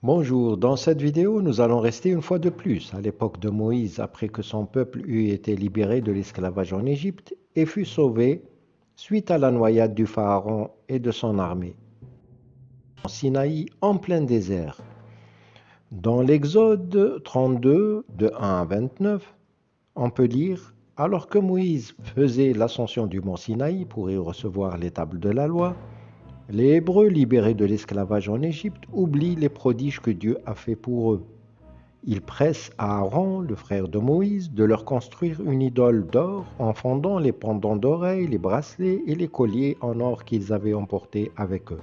Bonjour, dans cette vidéo, nous allons rester une fois de plus à l'époque de Moïse après que son peuple eut été libéré de l'esclavage en Égypte et fut sauvé suite à la noyade du Pharaon et de son armée. En Sinaï, en plein désert. Dans l'Exode 32, de 1 à 29, on peut lire « Alors que Moïse faisait l'ascension du mont Sinaï pour y recevoir les tables de la loi, les Hébreux libérés de l'esclavage en Égypte oublient les prodiges que Dieu a faits pour eux. Ils pressent Aaron, le frère de Moïse, de leur construire une idole d'or en fondant les pendants d'oreilles, les bracelets et les colliers en or qu'ils avaient emportés avec eux.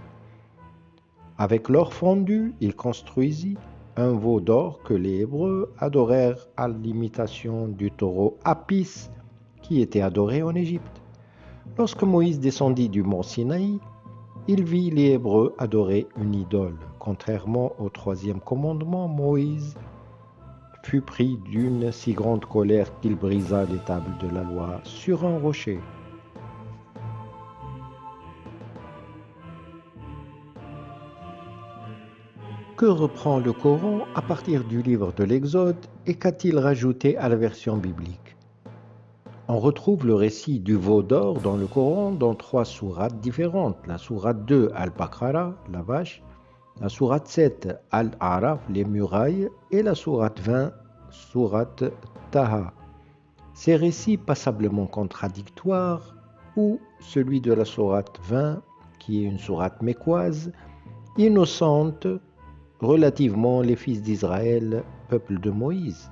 Avec l'or fondu, il construisit un veau d'or que les Hébreux adorèrent à l'imitation du taureau Apis qui était adoré en Égypte. Lorsque Moïse descendit du mont Sinaï, il vit les Hébreux adorer une idole. Contrairement au troisième commandement, Moïse fut pris d'une si grande colère qu'il brisa les tables de la loi sur un rocher. Que reprend le Coran à partir du livre de l'Exode et qu'a-t-il rajouté à la version biblique? On retrouve le récit du veau d'or dans le Coran dans 3 sourates différentes. La sourate 2, Al-Baqarah, la vache, la sourate 7, Al-A'raf, les murailles, et la sourate 20, sourate Taha. Ces récits passablement contradictoires, ou celui de la sourate 20, qui est une sourate mécoise, innocente relativement les fils d'Israël, peuple de Moïse,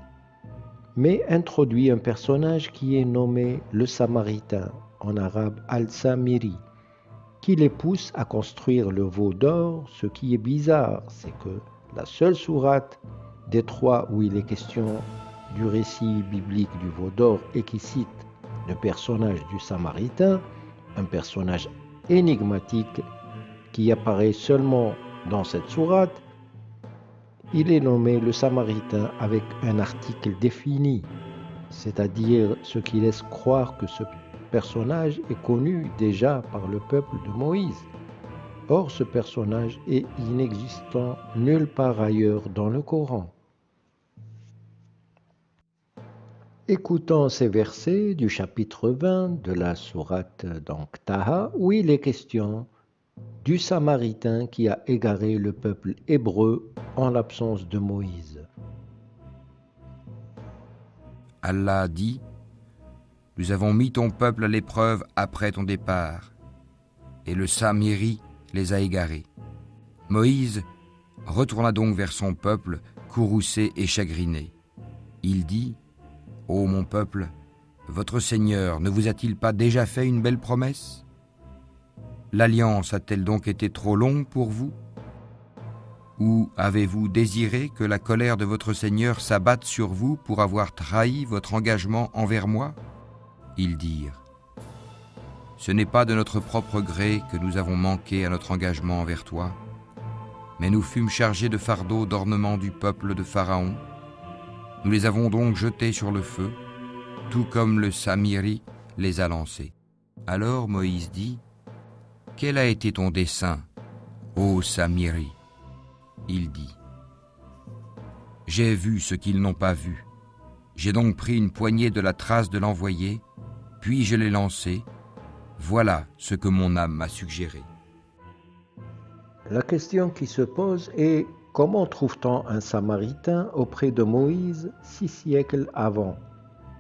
mais introduit un personnage qui est nommé le Samaritain, en arabe Al-Samiri, qui les pousse à construire le veau d'or. Ce qui est bizarre, c'est que la seule sourate des 3 où il est question du récit biblique du veau d'or et qui cite le personnage du Samaritain, un personnage énigmatique qui apparaît seulement dans cette sourate, il est nommé le Samaritain avec un article défini, c'est-à-dire ce qui laisse croire que ce personnage est connu déjà par le peuple de Moïse. Or, ce personnage est inexistant nulle part ailleurs dans le Coran. Écoutons ces versets du chapitre 20 de la sourate Taha, où il est question du Samaritain qui a égaré le peuple hébreu en l'absence de Moïse. Allah dit : Nous avons mis ton peuple à l'épreuve après ton départ, et le Samiri les a égarés. Moïse retourna donc vers son peuple, courroucé et chagriné. Il dit : Ô mon peuple, votre Seigneur ne vous a-t-il pas déjà fait une belle promesse ? L'alliance a-t-elle donc été trop longue pour vous ? Ou avez-vous désiré que la colère de votre Seigneur s'abatte sur vous pour avoir trahi votre engagement envers moi ? Ils dirent : Ce n'est pas de notre propre gré que nous avons manqué à notre engagement envers toi, mais nous fûmes chargés de fardeaux d'ornement du peuple de Pharaon. Nous les avons donc jetés sur le feu, tout comme le Samiri les a lancés. Alors Moïse dit : Quel a été ton dessein, ô Samiri ? Il dit : J'ai vu ce qu'ils n'ont pas vu. J'ai donc pris une poignée de la trace de l'envoyé, puis je l'ai lancé. Voilà ce que mon âme m'a suggéré. La question qui se pose est: comment trouve-t-on un Samaritain auprès de Moïse 6 siècles avant?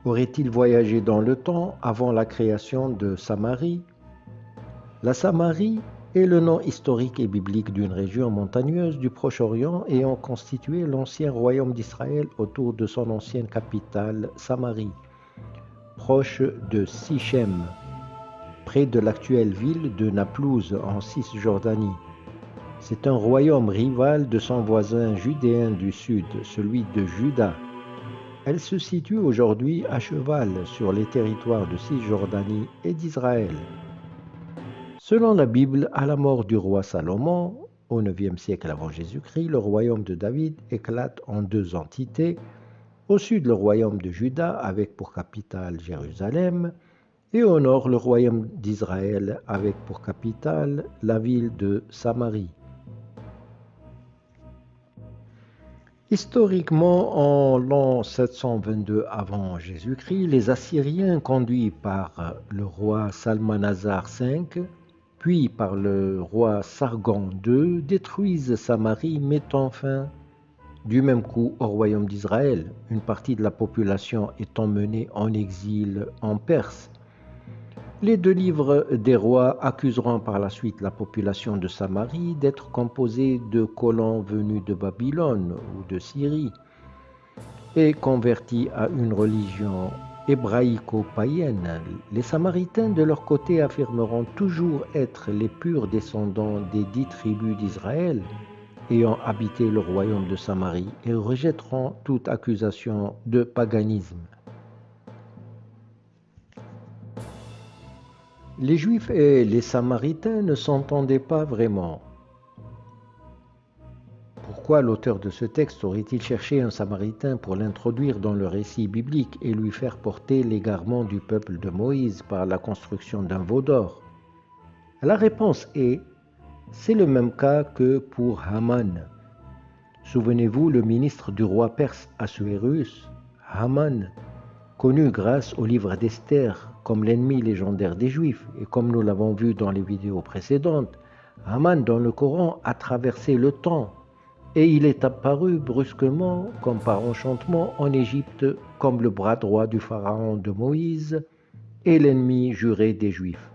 Aurait-il voyagé dans le temps avant la création de Samarie? La Samarie est le nom historique et biblique d'une région montagneuse du Proche-Orient ayant constitué l'ancien royaume d'Israël autour de son ancienne capitale, Samarie, proche de Sichem, près de l'actuelle ville de Naplouse en Cisjordanie. C'est un royaume rival de son voisin judéen du sud, celui de Juda. Elle se situe aujourd'hui à cheval sur les territoires de Cisjordanie et d'Israël. Selon la Bible, à la mort du roi Salomon, au IXe siècle avant Jésus-Christ, le royaume de David éclate en 2 entités. Au sud, le royaume de Juda, avec pour capitale Jérusalem, et au nord, le royaume d'Israël, avec pour capitale la ville de Samarie. Historiquement, en l'an 722 avant Jésus-Christ, les Assyriens, conduits par le roi Salmanasar V, puis par le roi Sargon II, détruisent Samarie, mettant fin du même coup au royaume d'Israël. Une partie de la population est emmenée en exil en Perse. Les deux livres des rois accuseront par la suite la population de Samarie d'être composée de colons venus de Babylone ou de Syrie et convertis à une religion hébraïco-païenne. Les Samaritains, de leur côté, affirmeront toujours être les purs descendants des 10 tribus d'Israël ayant habité le royaume de Samarie et rejetteront toute accusation de paganisme. Les Juifs et les Samaritains ne s'entendaient pas vraiment. Pourquoi l'auteur de ce texte aurait-il cherché un Samaritain pour l'introduire dans le récit biblique et lui faire porter l'égarement du peuple de Moïse par la construction d'un veau d'or? La réponse est: c'est le même cas que pour Haman. Souvenez-vous, le ministre du roi perse Assuérus, Haman, connu grâce au livre d'Esther comme l'ennemi légendaire des Juifs, et comme nous l'avons vu dans les vidéos précédentes, Haman dans le Coran a traversé le temps et il est apparu brusquement, comme par enchantement, en Égypte comme le bras droit du pharaon de Moïse et l'ennemi juré des Juifs.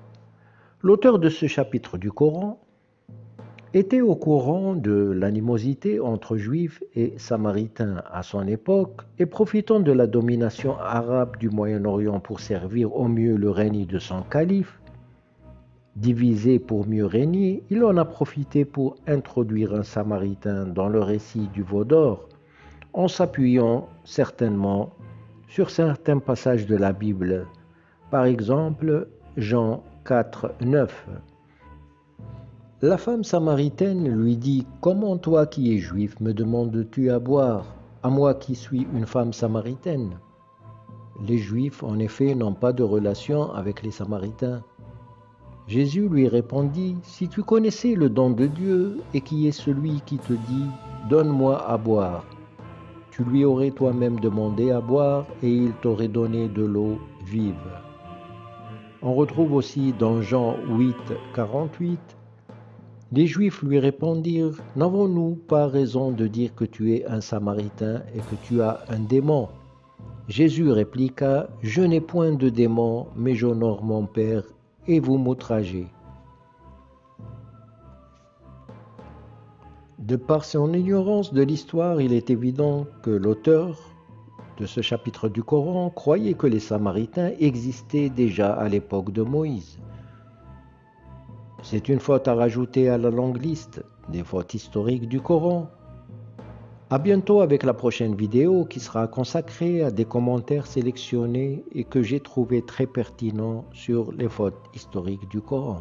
L'auteur de ce chapitre du Coran était au courant de l'animosité entre Juifs et Samaritains à son époque et profitant de la domination arabe du Moyen-Orient pour servir au mieux le règne de son calife, divisé pour mieux régner, il en a profité pour introduire un Samaritain dans le récit du veau d'or, en s'appuyant certainement sur certains passages de la Bible, par exemple Jean 4, 9. La femme samaritaine lui dit: « Comment toi qui es juif me demandes-tu à boire, à moi qui suis une femme samaritaine ?» Les Juifs, en effet, n'ont pas de relation avec les Samaritains. Jésus lui répondit: « Si tu connaissais le don de Dieu et qui est celui qui te dit « Donne-moi à boire », tu lui aurais toi-même demandé à boire et il t'aurait donné de l'eau vive. » On retrouve aussi dans Jean 8, 48, les Juifs lui répondirent: « N'avons-nous pas raison de dire que tu es un Samaritain et que tu as un démon ?» Jésus répliqua: « Je n'ai point de démon, mais j'honore mon Père, et vous m'outragez. » De par son ignorance de l'histoire, il est évident que l'auteur de ce chapitre du Coran croyait que les Samaritains existaient déjà à l'époque de Moïse. C'est une faute à rajouter à la longue liste des fautes historiques du Coran. À bientôt avec la prochaine vidéo qui sera consacrée à des commentaires sélectionnés et que j'ai trouvé très pertinents sur les fautes historiques du Coran.